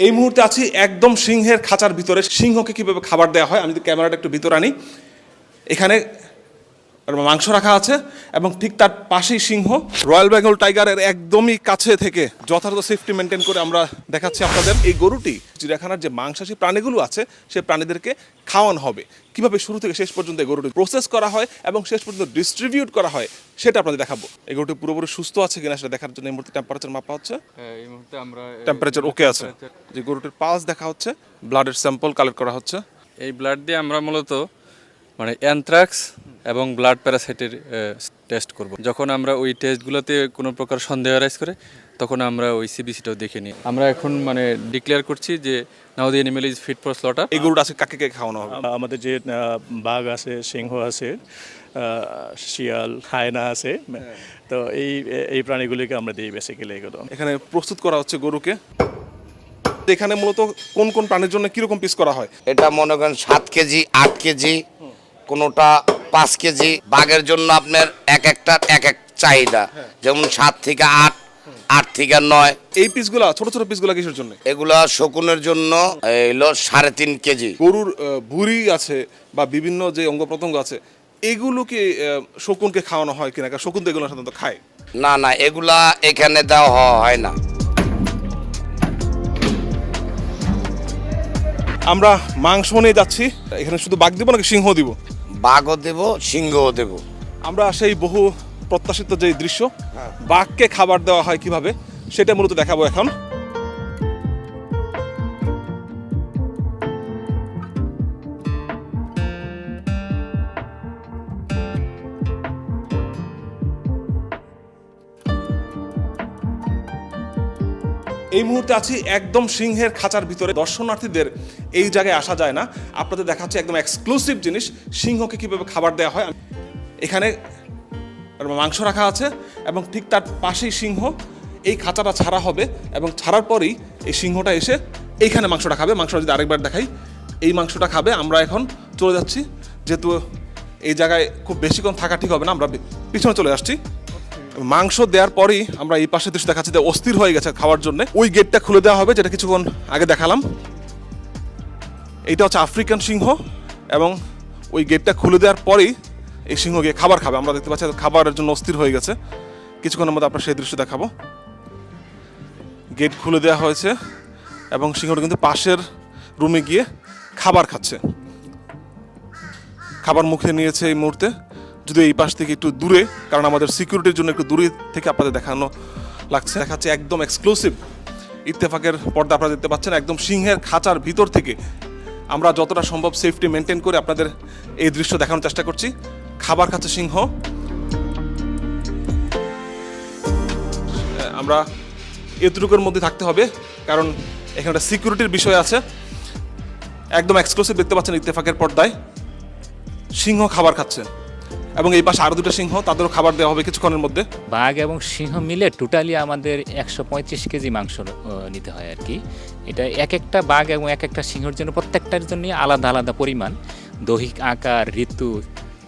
এই মুহূর্তে আছি একদম সিংহের খাঁচার ভিতরে। সিংহকে কিভাবে খাবার দেওয়া হয় আমি যদি ক্যামেরাটা একটু ভিতরে আনি, এখানে মাংস রাখা আছে এবং ঠিক তার পাশেই সিংহ। রয়্যাল বেঙ্গল টাইগারের একদমই কাছে থেকে যথাযথ সেফটি মেনটেন করে আমরা দেখাচ্ছি আপনাদের। এই গরুটি চিড়িয়াখানার যে মাংসাশী প্রাণীগুলো আছে সেই প্রাণীদেরকে খাওয়ানো হবে। কিভাবে শুরু থেকে শেষ পর্যন্ত এই গরুটি প্রসেস করা হয় এবং শেষ পর্যন্ত ডিস্ট্রিবিউট করা হয় সেটা আপনাদের দেখাবো। এই গরুটি পুরোপুরি সুস্থ আছে কিনা সেটা দেখার জন্য এই মুহূর্তে টেম্পারেচার মাপা হচ্ছে। এই মুহূর্তে আমরা টেম্পারেচার ওকে আছে। যে গরুটির পালস দেখা হচ্ছে, ব্লাডের স্যাম্পল কালেক্ট করা হচ্ছে। এই ব্লাড দিয়ে আমরা মূলত অ্যানথ্রাক্স এবং ব্লাড প্যারাসাইটের টেস্ট করব। যখন আমরা ওই টেস্টগুলোতে কোনো প্রকার সন্দেহ রাইজ করে তখন আমরা ওই সিবিসিটাও দেখে নিই। আমরা এখন ডিক্লেয়ার করছি যে now the animal is fit for slaughter. এই গরুটা আছে কাকে কে খাওয়ানো হবে? আমাদের যে বাঘ আছে, সিংহ আছে, শিয়াল, হায়না আছে, তো এই প্রাণীগুলিকে আমরা দিই বেসিক্যালি এগুলো। এখানে প্রস্তুত করা হচ্ছে গরুকে। এখানে মূলত কোন কোন প্রাণীর জন্য কিরকম পিস করা হয়? এটা মনে করেন 7 কেজি, 8 কেজি, কোনোটা 5 কেজি। বাঘের জন্য আপনার এক একটার এক এক চাহিদা, যেমন 7 থেকে 8, 8 থেকে 9। এই পিসগুলা ছোট ছোট পিসগুলা কিসের জন্য? এগুলা শকুনের জন্য হলো 3.5 কেজি। গরুর ভুঁড়ি আছে বা বিভিন্ন যে অঙ্গ প্রত্যঙ্গ আছে এগুলোকে শকুনকে খাওয়ানো হয় কিনা? কারণ শকুন তো এগুলো সাধারণত খায়। না না, এগুলা এখানে দেওয়া হয় না। আমরা মাংস নিয়ে যাচ্ছি। এখানে শুধু বাঘ দিব নাকি সিংহ দিব? বাঘও দেব, সিংহও দেব। আমরা সেই বহু প্রত্যাশিত যে দৃশ্য, বাঘকে খাবার দেওয়া হয় কিভাবে সেটা মূলত দেখাবো এখন। এই মুহূর্তে আছি একদম সিংহের খাঁচার ভিতরে। দর্শনার্থীদের এই জায়গায় আসা যায় না। আপনাদের দেখাচ্ছে একদম এক্সক্লুসিভ জিনিস, সিংহকে কিভাবে খাবার দেওয়া হয়। এখানে মাংস রাখা আছে এবং ঠিক তার পাশেই সিংহ। এই খাঁচাটা ছাড়া হবে এবং ছাড়ার পরেই এই সিংহটা এসে এইখানে মাংসটা খাবে। মাংসটা যদি আরেকবার দেখাই, এই মাংসটা খাবে। আমরা এখন চলে যাচ্ছি, যেহেতু এই জায়গায় খুব বেশিক্ষণ থাকা ঠিক হবে না, আমরা পিছনে চলে আসছি। মাংস দেওয়ার পরেই আমরা এই পাশে দৃশ্য দেখাচ্ছি যে অস্থির হয়ে গেছে খাওয়ার জন্য। ওই গেটটা খুলে দেওয়া হবে, যেটা কিছুক্ষণ আগে দেখালাম। এইটা হচ্ছে আফ্রিকান সিংহ এবং ওই গেটটা খুলে দেওয়ার পরেই এই সিংহ গিয়ে খাবার খাবে। আমরা দেখতে পাচ্ছি খাবারের জন্য অস্থির হয়ে গেছে। কিছুক্ষণের মধ্যে আপনার সেই দৃশ্য দেখাবো। গেট খুলে দেওয়া হয়েছে এবং সিংহটা কিন্তু পাশের রুমে গিয়ে খাবার খাচ্ছে। খাবার মুখে নিয়েছে এই মুহূর্তে, যদি এই পাশ থেকে একটু দূরে, কারণ আমাদের সিকিউরিটির জন্য একটু দূরে থেকে আপনাদের দেখানো লাগছে। দেখাচ্ছে একদম এক্সক্লুসিভ ইত্তেফাকের পর্দা আপনারা দেখতে পাচ্ছেন। একদম সিংহের খাঁচার ভিতর থেকে আমরা যতটা সম্ভব সেফটি মেনটেন করে আপনাদের এই দৃশ্য দেখানোর চেষ্টা করছি। খাবার খাচ্ছে সিংহ। আমরা এতটুকুর মধ্যে থাকতে হবে কারণ এখানে একটা সিকিউরিটির বিষয় আছে। একদম এক্সক্লুসিভ দেখতে পাচ্ছেন ইত্তেফাকের পর্দায় সিংহ খাবার খাচ্ছে এবং এই পাশে আরো দুটো সিংহ, তাদেরও খাবার দেওয়া হবে কিছুক্ষণের মধ্যে। বাঘ এবং সিংহ মিলে টোটালি আমাদের 135 কেজি মাংস নিতে হয় আর কি। এটা এক একটা বাঘ এবং এক একটা সিংহের জন্য প্রত্যেকটার জন্য আলাদা আলাদা পরিমাণ, দৈহিক আকার, ঋতু,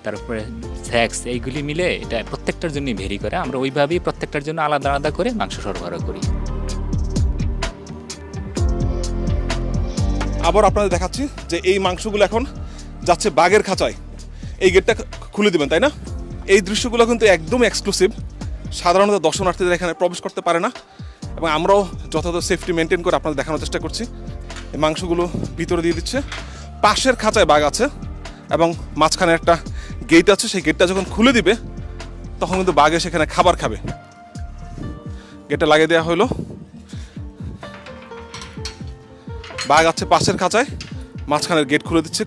তারপরে সেক্স, এইগুলি মিলে এটা প্রত্যেকটার জন্যই ভেরি করে। আমরা ওইভাবেই প্রত্যেকটার জন্য আলাদা আলাদা করে মাংস সরবরাহ করি। আবার আপনাদের দেখাচ্ছি যে এই মাংসগুলো এখন যাচ্ছে বাঘের খাঁচায়। এই গেটটা খুলে দিবেন, তাই না? এই দৃশ্যগুলো কিন্তু একদম এক্সক্লুসিভ। সাধারণত দর্শনার্থীদের এখানে প্রবেশ করতে পারে না এবং আমরাও যথাযথ সেফটি মেনটেন করে আপনাদের দেখানোর চেষ্টা করছি। এই মাংসগুলো ভিতরে দিয়ে দিচ্ছে। পাশের খাঁচায় বাঘ আছে এবং মাঝখানে একটা গেট আছে। সেই গেটটা যখন খুলে দিবে তখন কিন্তু বাঘ সেখানে খাবার খাবে। গেটটা লাগিয়ে দেওয়া হলো। বাঘ আছে পাশের খাঁচায়, মাঝখানের গেট খুলে দিচ্ছে।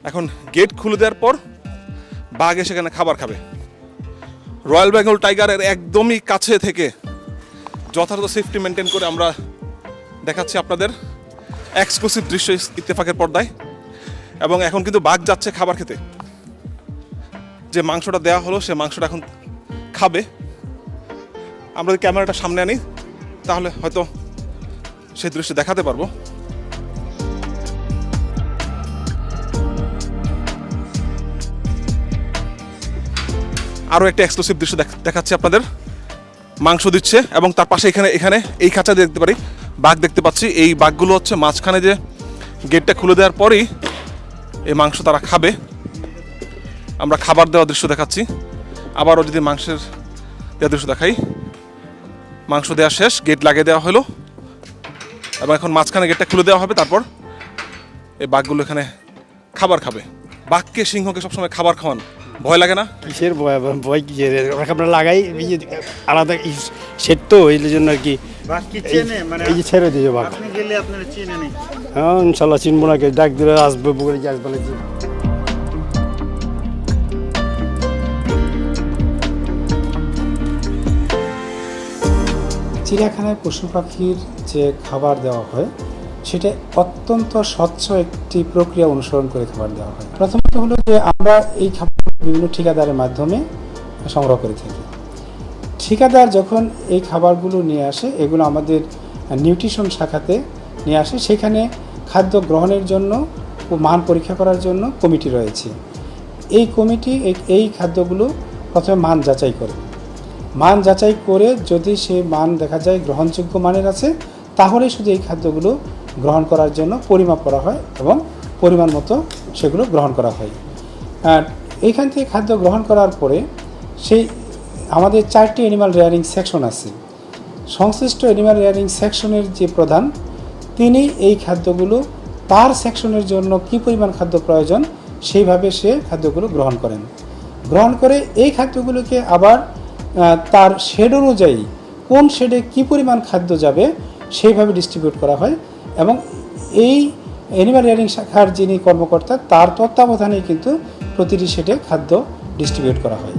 এখন গেট খুলে দেওয়ার পর বাঘ সেখানে খাবার খাবে। রয়্যাল বেঙ্গল টাইগারের একদমই কাছে থেকে যথাযথ সেফটি মেনটেন করে আমরা দেখাচ্ছি আপনাদের এক্সক্লুসিভ দৃশ্য ইত্তেফাকের পর্দায়। এবং এখন কিন্তু বাঘ যাচ্ছে খাবার খেতে। যে মাংসটা দেওয়া হলো সে মাংসটা এখন খাবে। আমরা ক্যামেরাটা সামনে আনি, তাহলে হয়তো সেই দৃশ্য দেখাতে পারবো। আরও একটা এক্সক্লুসিভ দৃশ্য দেখাচ্ছি আপনাদের। মাংস দিচ্ছে এবং তার পাশে এখানে এই খাঁচা দেখতে পারি বাঘ দেখতে পাচ্ছি। এই বাঘগুলো হচ্ছে মাঝখানে যে গেটটা খুলে দেওয়ার পরেই এই মাংস তারা খাবে। আমরা খাবার দেওয়ার দৃশ্য দেখাচ্ছি। আবারও যদি মাংসের দেওয়ার দৃশ্য দেখাই, মাংস দেওয়া শেষ, গেট লাগিয়ে দেওয়া হলো এবং এখন মাঝখানে গেটটা খুলে দেওয়া হবে। তারপর এই বাঘগুলো এখানে খাবার খাবে। বাঘকে সিংহকে সবসময় খাবার খাওয়ান, ভয় লাগে না? কিসের ভয়, ভয় কিসের? আমরা লাগাই আলাদা সেট তো এই জন্য আর কি। বাঘ কি চেনে? মানে এই যে ছেড়ে দিয়ে বাঘ, আপনি গেলে আপনারা চেনে নেই? হ্যাঁ ইনশাল্লাহ চিনবো না, ডাক দিলে আসবে, বলে কি আসবে না। চিড়িয়াখানায় পশু পাখির যে খাবার দেওয়া হয় সেটা অত্যন্ত স্বচ্ছ একটি প্রক্রিয়া অনুসরণ করে খাবার দেওয়া হয়। প্রথমত হলো যে আমরা এই খাবার বিভিন্ন ঠিকাদারের মাধ্যমে সংগ্রহ করে থাকি। ঠিকাদার যখন এই খাবারগুলো নিয়ে আসে, এগুলো আমাদের নিউট্রিশন শাখাতে নিয়ে আসে। সেখানে খাদ্য গ্রহণের জন্য ও মান পরীক্ষা করার জন্য কমিটি রয়েছে। এই কমিটি এই খাদ্যগুলো প্রথমে মান যাচাই করে। মান যাচাই করে যদি সেই মান দেখা যায় গ্রহণযোগ্য মানের আছে, তাহলে শুধু এই খাদ্যগুলো গ্রহণ করার জন্য পরিমাপ করা হয় এবং পরিমাণ মতো সেগুলো গ্রহণ করা হয়। আর এইখান থেকে খাদ্য গ্রহণ করার পরে সেই আমাদের 4টি অ্যানিমাল রেয়ারিং সেকশন আছে। সংশ্লিষ্ট অ্যানিমাল রেয়ারিং সেকশনের যে প্রধান, তিনি এই খাদ্যগুলো তার সেকশনের জন্য কী পরিমাণ খাদ্য প্রয়োজন সেইভাবে সে খাদ্যগুলো গ্রহণ করেন। গ্রহণ করে এই খাদ্যগুলোকে আবার তার শেড অনুযায়ী কোন শেডে কী পরিমাণ খাদ্য যাবে সেইভাবে ডিস্ট্রিবিউট করা হয় এবং এই অ্যানিমাল রেয়ারিং শাখার যিনি কর্মকর্তা তার তত্ত্বাবধানেই কিন্তু প্রতিটি শেডে খাদ্য ডিস্ট্রিবিউট করা হয়।